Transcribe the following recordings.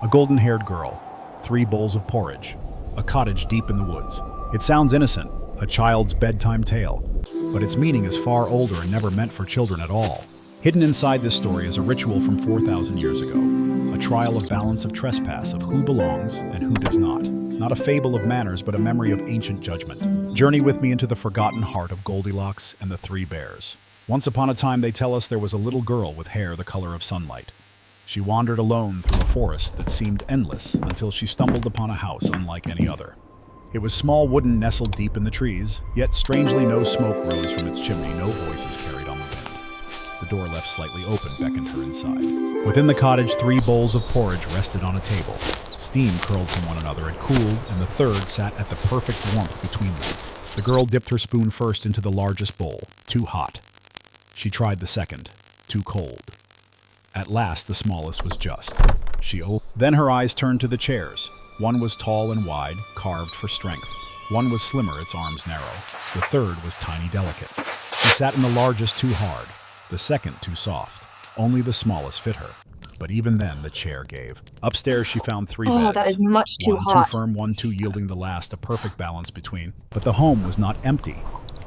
A golden-haired girl, 3 bowls of porridge, a cottage deep in the woods. It sounds innocent, a child's bedtime tale, but its meaning is far older and never meant for children at all. Hidden inside this story is a ritual from 4,000 years ago, a trial of balance of trespass of who belongs and who does not. Not a fable of manners, but a memory of ancient judgment. Journey with me into the forgotten heart of Goldilocks and the 3 bears. Once upon a time, they tell us, there was a little girl with hair the color of sunlight. She wandered alone through a forest that seemed endless until she stumbled upon a house unlike any other. It was small, wooden, nestled deep in the trees, yet strangely no smoke rose from its chimney, no voices carried on the wind. The door left slightly open beckoned her inside. Within the cottage, 3 bowls of porridge rested on a table. Steam curled from one another, it cooled, and the third sat at the perfect warmth between them. The girl dipped her spoon first into the largest bowl, too hot. She tried the second, too cold. At last, the smallest was just. Then her eyes turned to the chairs. One was tall and wide, carved for strength. One was slimmer, its arms narrow. The third was tiny, delicate. She sat in the largest too hard, the second too soft. Only the smallest fit her. But even then, the chair gave. Upstairs, she found 3 beds. Oh, that is much too hot. One too firm, one too yielding, the last a perfect balance between. But the home was not empty.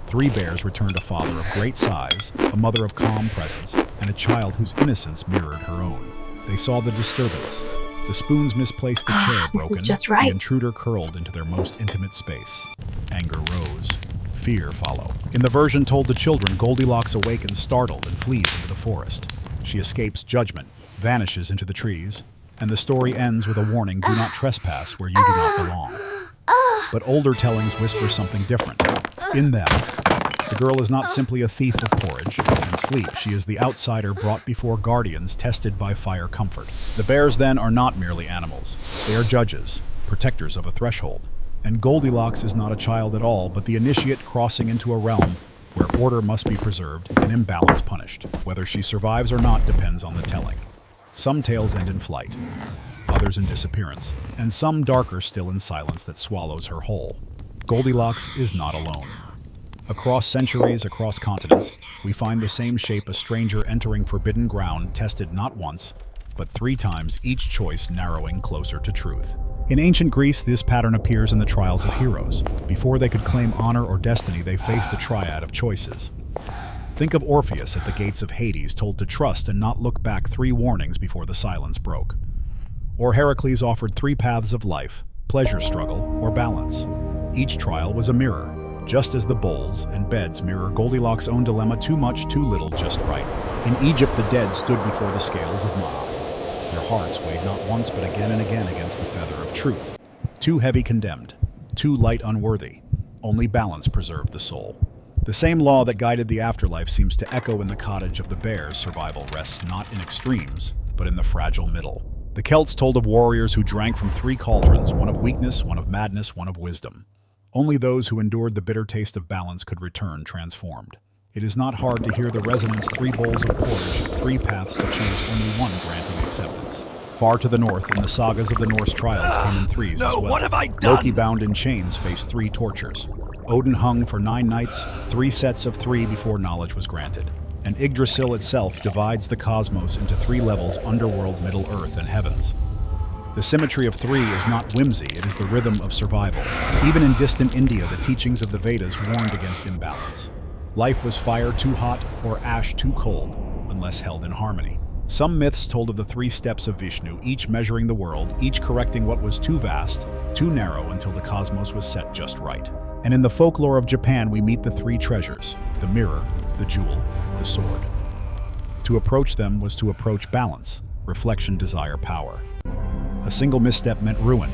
3 bears returned a father of great size, a mother of calm presence, and a child whose innocence mirrored her own. They saw the disturbance. The spoons misplaced, the chair broken. This is just right. The intruder curled into their most intimate space. Anger rose. Fear followed. In the version told to children, Goldilocks awakens startled and flees into the forest. She escapes judgment, vanishes into the trees, and the story ends with a warning: do not trespass where you do not belong. But older tellings whisper something different. In them, the girl is not simply a thief of porridge and sleep. She is the outsider brought before guardians, tested by fire comfort. The bears, then, are not merely animals. They are judges, protectors of a threshold. And Goldilocks is not a child at all, but the initiate crossing into a realm where order must be preserved and imbalance punished. Whether she survives or not depends on the telling. Some tales end in flight, others in disappearance, and some darker still in silence that swallows her whole. Goldilocks is not alone. Across centuries, across continents, we find the same shape: a stranger entering forbidden ground, tested not once, but 3 times, each choice narrowing closer to truth. In ancient Greece, this pattern appears in the trials of heroes. Before they could claim honor or destiny, they faced a triad of choices. Think of Orpheus at the gates of Hades, told to trust and not look back, 3 warnings before the silence broke. Or Heracles offered 3 paths of life: pleasure, struggle, or balance. Each trial was a mirror, just as the bowls and beds mirror Goldilocks' own dilemma: too much, too little, just right. In Egypt, the dead stood before the scales of Maat. Their hearts weighed not once but again and again against the feather of truth. Too heavy, condemned; too light, unworthy. Only balance preserved the soul. The same law that guided the afterlife seems to echo in the cottage of the bears. Survival rests not in extremes, but in the fragile middle. The Celts told of warriors who drank from 3 cauldrons, one of weakness, one of madness, one of wisdom. Only those who endured the bitter taste of balance could return transformed. It is not hard to hear the resonance: 3 bowls of porridge, 3 paths to choose, only one granting acceptance. Far to the north, in the sagas of the Norse trials, came in 3s as well. What have I done? Loki, bound in chains, faced 3 tortures. Odin hung for 9 nights, 3 sets of 3 before knowledge was granted. And Yggdrasil itself divides the cosmos into 3 levels: underworld, middle earth, and heavens. The symmetry of 3 is not whimsy, it is the rhythm of survival. Even in distant India, the teachings of the Vedas warned against imbalance. Life was fire too hot or ash too cold, unless held in harmony. Some myths told of the 3 steps of Vishnu, each measuring the world, each correcting what was too vast, too narrow, until the cosmos was set just right. And in the folklore of Japan, we meet the 3 treasures: the mirror, the jewel, the sword. To approach them was to approach balance, reflection, desire, power. A single misstep meant ruin.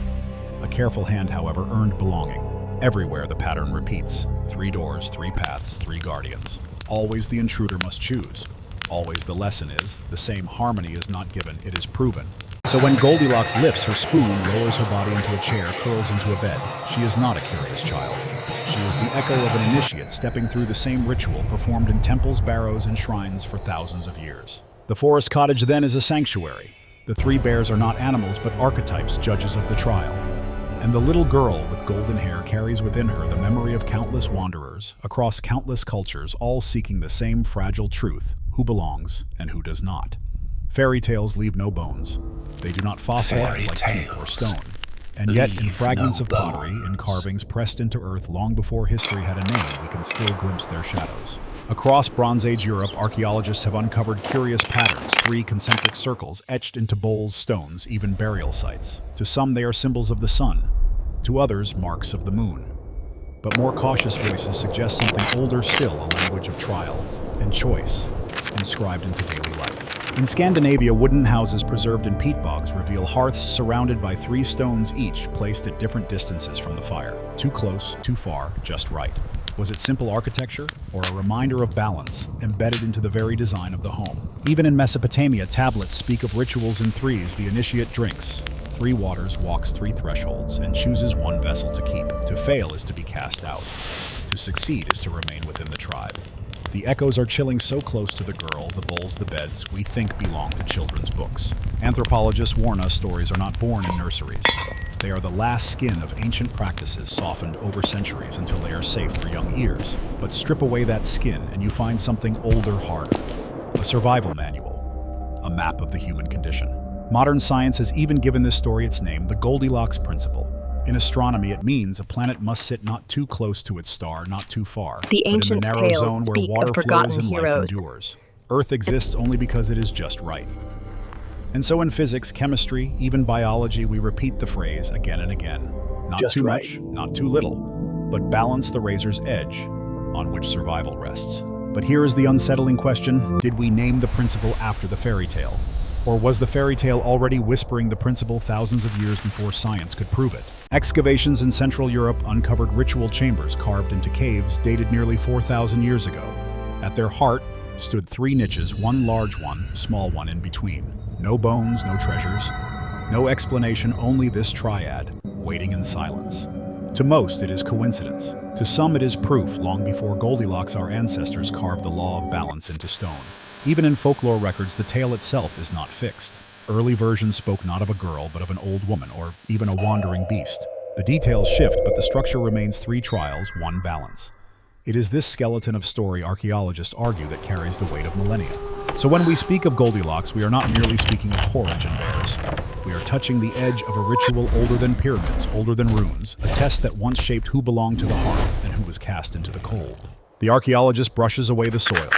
A careful hand, however, earned belonging. Everywhere the pattern repeats: 3 doors, 3 paths, 3 guardians. Always the intruder must choose. Always the lesson is, the same harmony is not given, it is proven. So when Goldilocks lifts her spoon, lowers her body into a chair, curls into a bed, she is not a curious child. She is the echo of an initiate stepping through the same ritual performed in temples, barrows, and shrines for thousands of years. The forest cottage then is a sanctuary. The 3 bears are not animals, but archetypes, judges of the trial. And the little girl with golden hair carries within her the memory of countless wanderers across countless cultures, all seeking the same fragile truth: who belongs and who does not. Fairy tales leave no bones. They do not fossilize like teeth or stone. And yet, in fragments of pottery, in carvings pressed into earth long before history had a name, we can still glimpse their shadows. Across Bronze Age Europe, archaeologists have uncovered curious patterns, 3 concentric circles etched into bowls, stones, even burial sites. To some, they are symbols of the sun. To others, marks of the moon. But more cautious voices suggest something older still, a language of trial and choice, inscribed into daily life. In Scandinavia, wooden houses preserved in peat bogs reveal hearths surrounded by 3 stones each, placed at different distances from the fire. Too close, too far, just right. Was it simple architecture, or a reminder of balance, embedded into the very design of the home? Even in Mesopotamia, tablets speak of rituals in threes. The initiate drinks 3 waters, walks 3 thresholds, and chooses 1 vessel to keep. To fail is to be cast out. To succeed is to remain within the tribe. The echoes are chilling so close to the girl, the bowls, the beds, we think belong to children's books. Anthropologists warn us stories are not born in nurseries. They are the last skin of ancient practices softened over centuries until they are safe for young ears. But strip away that skin and you find something older, harder. A survival manual. A map of the human condition. Modern science has even given this story its name, the Goldilocks Principle. In astronomy, it means a planet must sit not too close to its star, not too far, The ancient but in the narrow tales zone where speak water of flows forgotten and life heroes. endures. Earth exists only because it is just right. And so in physics, chemistry, even biology, we repeat the phrase again and again. Not Just too right. much, not too little, but balance the razor's edge on which survival rests. But here is the unsettling question: did we name the principle after the fairy tale? Or was the fairy tale already whispering the principle thousands of years before science could prove it? Excavations in Central Europe uncovered ritual chambers carved into caves dated nearly 4,000 years ago. At their heart stood 3 niches, 1 large one, small one in between. No bones, no treasures, no explanation, only this triad, waiting in silence. To most, it is coincidence. To some, it is proof. Long before Goldilocks, our ancestors carved the law of balance into stone. Even in folklore records, the tale itself is not fixed. Early versions spoke not of a girl, but of an old woman, or even a wandering beast. The details shift, but the structure remains 3 trials, 1 balance. It is this skeleton of story archaeologists argue that carries the weight of millennia. So when we speak of Goldilocks, we are not merely speaking of porridge and bears. We are touching the edge of a ritual older than pyramids, older than runes, a test that once shaped who belonged to the hearth and who was cast into the cold. The archaeologist brushes away the soil.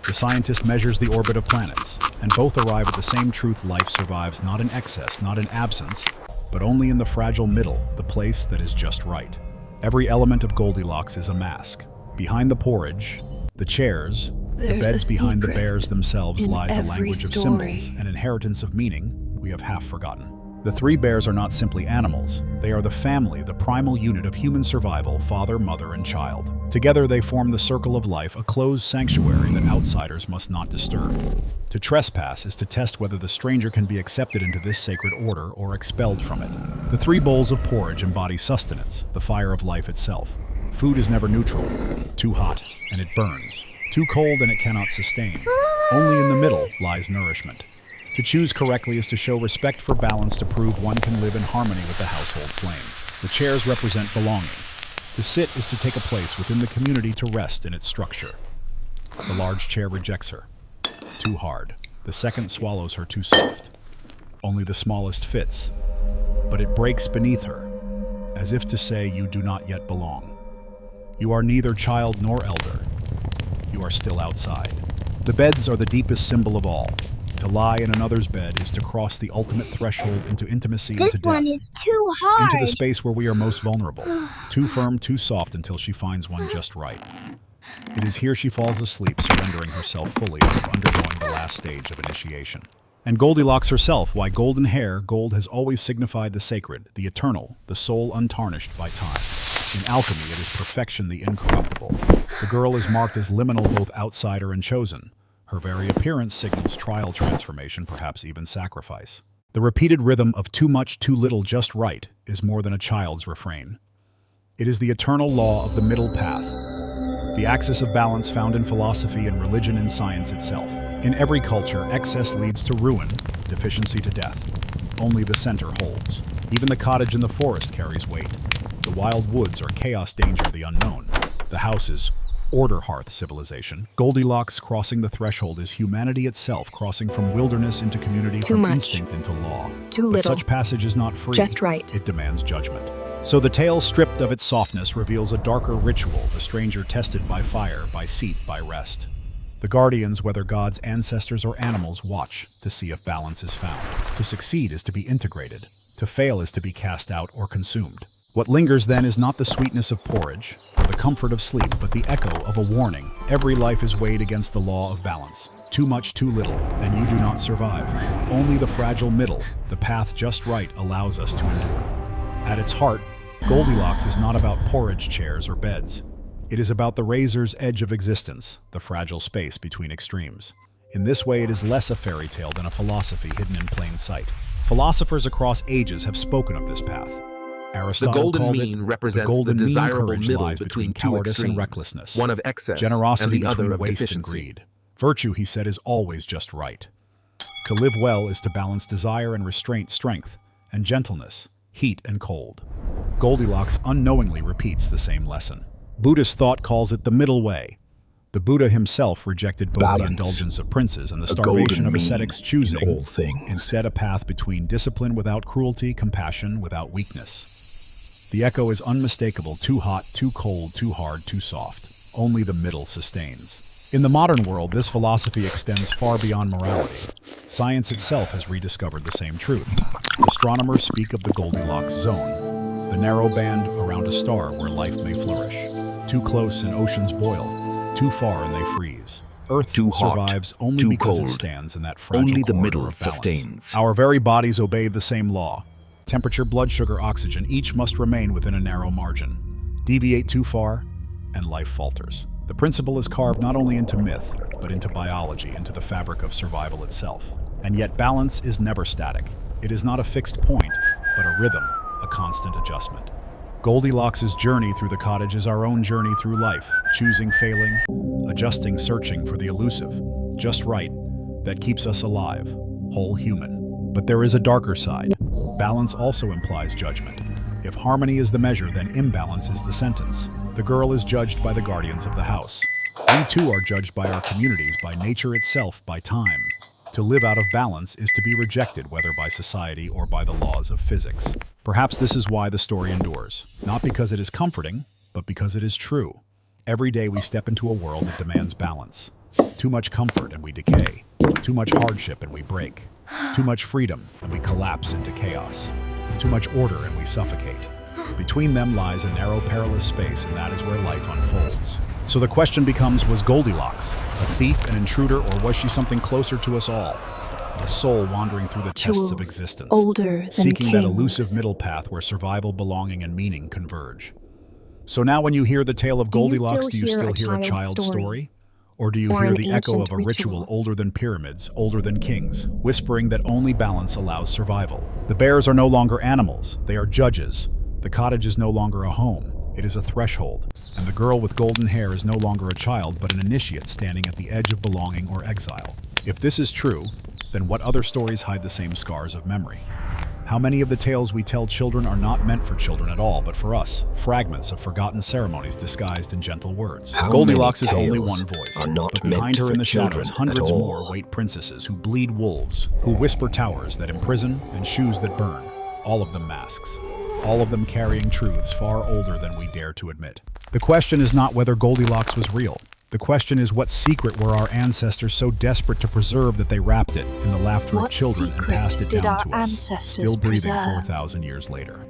The scientist measures the orbit of planets, and both arrive at the same truth: life survives not in excess, not in absence, but only in the fragile middle, the place that is just right. Every element of Goldilocks is a mask. Behind the porridge, the chairs, the beds, behind the bears themselves lies a language of symbols, an inheritance of meaning we have half forgotten. The 3 bears are not simply animals. They are the family, the primal unit of human survival, father, mother, and child. Together they form the circle of life, a closed sanctuary that outsiders must not disturb. To trespass is to test whether the stranger can be accepted into this sacred order or expelled from it. The 3 bowls of porridge embody sustenance, the fire of life itself. Food is never neutral. Too hot, and it burns. Too cold, and it cannot sustain. Only in the middle lies nourishment. To choose correctly is to show respect for balance, to prove one can live in harmony with the household flame. The chairs represent belonging. To sit is to take a place within the community, to rest in its structure. The large chair rejects her. Too hard. The second swallows her, too soft. Only the smallest fits. But it breaks beneath her, as if to say, you do not yet belong. You are neither child nor elder. You are still outside. The beds are the deepest symbol of all. To lie in another's bed is to cross the ultimate threshold into intimacy, into This death, one is too hard. into the space where we are most vulnerable. Too firm, too soft, until she finds one just right. It is here she falls asleep, surrendering herself fully, as if undergoing the last stage of initiation. And Goldilocks herself, why golden hair? Gold has always signified the sacred, the eternal, the soul untarnished by time. In alchemy, it is perfection, the incorruptible. The girl is marked as liminal, both outsider and chosen. Her very appearance signals trial, transformation, perhaps even sacrifice. The repeated rhythm of too much, too little, just right is more than a child's refrain. It is the eternal law of the middle path, the axis of balance found in philosophy and religion and science itself. In every culture, excess leads to ruin, deficiency to death. Only the center holds. Even the cottage in the forest carries weight. The wild woods are chaos, danger, the unknown. The house is order hearth civilization. Goldilocks crossing the threshold is humanity itself crossing from wilderness into community, from instinct into law. Too little. But such passage is not free. Just right. It demands judgment. So the tale, stripped of its softness, reveals a darker ritual, the stranger tested by fire, by seat, by rest. The guardians, whether gods, ancestors, or animals, watch to see if balance is found. To succeed is to be integrated. To fail is to be cast out or consumed. What lingers then is not the sweetness of porridge or the comfort of sleep, but the echo of a warning. Every life is weighed against the law of balance. Too much, too little, and you do not survive. Only the fragile middle, the path just right, allows us to endure. At its heart, Goldilocks is not about porridge chairs or beds. It is about the razor's edge of existence, the fragile space between extremes. In this way, it is less a fairy tale than a philosophy hidden in plain sight. Philosophers across ages have spoken of this path. Aristotle The golden called mean it represents the golden the mean. desirable Courage middle lies between two cowardice extremes, and recklessness, one of excess generosity and the between other of waste deficiency. and greed. Virtue, he said, is always just right. To live well is to balance desire and restraint, strength and gentleness, heat and cold. Goldilocks unknowingly repeats the same lesson. Buddhist thought calls it the middle way. The Buddha himself rejected both the indulgence of princes and the starvation of ascetics, choosing instead a path between discipline without cruelty, compassion without weakness. The echo is unmistakable: too hot, too cold, too hard, too soft. Only the middle sustains. In the modern world, this philosophy extends far beyond morality. Science itself has rediscovered the same truth. Astronomers speak of the Goldilocks zone, the narrow band around a star where life may flourish. Too close and oceans boil. Too far and they freeze. Earth Too hot, survives only too because cold. it stands in that fragile Only the corridor middle of balance. sustains. Our very bodies obey the same law. Temperature, blood sugar, oxygen, each must remain within a narrow margin. Deviate too far, and life falters. The principle is carved not only into myth, but into biology, into the fabric of survival itself. And yet balance is never static. It is not a fixed point, but a rhythm, a constant adjustment. Goldilocks' journey through the cottage is our own journey through life, choosing, failing, adjusting, searching for the elusive, just right, that keeps us alive, whole human. But there is a darker side. Balance also implies judgment. If harmony is the measure, then imbalance is the sentence. The girl is judged by the guardians of the house. We too are judged by our communities, by nature itself, by time. To live out of balance is to be rejected, whether by society or by the laws of physics. Perhaps this is why the story endures, not because it is comforting, but because it is true. Every day we step into a world that demands balance. Too much comfort and we decay. Too much hardship and we break. Too much freedom and we collapse into chaos. Too much order and we suffocate. Between them lies a narrow, perilous space, and that is where life unfolds. So the question becomes, was Goldilocks a thief, an intruder, or was she something closer to us all? A soul wandering through the tests of existence, older than seeking that kings. elusive middle path where survival, belonging, and meaning converge. So now when you hear the tale of Do you Goldilocks, still do you still hear a hear a child's child's story? Or do you Or hear an the echo of ancient a ritual ritual? older than pyramids, older than kings, whispering that only balance allows survival? The bears are no longer animals, they are judges. The cottage is no longer a home, it is a threshold. And the girl with golden hair is no longer a child, but an initiate standing at the edge of belonging or exile. If this is true, then what other stories hide the same scars of memory? How many of the tales we tell children are not meant for children at all, but for us, fragments of forgotten ceremonies disguised in gentle words? How Goldilocks is many only tales one voice, are not but behind meant her in for the children shadows, at hundreds all? more wait princesses who bleed wolves, who whisper towers that imprison and shoes that burn, all of them masks. All of them carrying truths far older than we dare to admit. The question is not whether Goldilocks was real. The question is, what secret were our ancestors so desperate to preserve that they wrapped it in the laughter of What children and secret passed it did down our to us, ancestors still breathing preserve? 4,000 years later?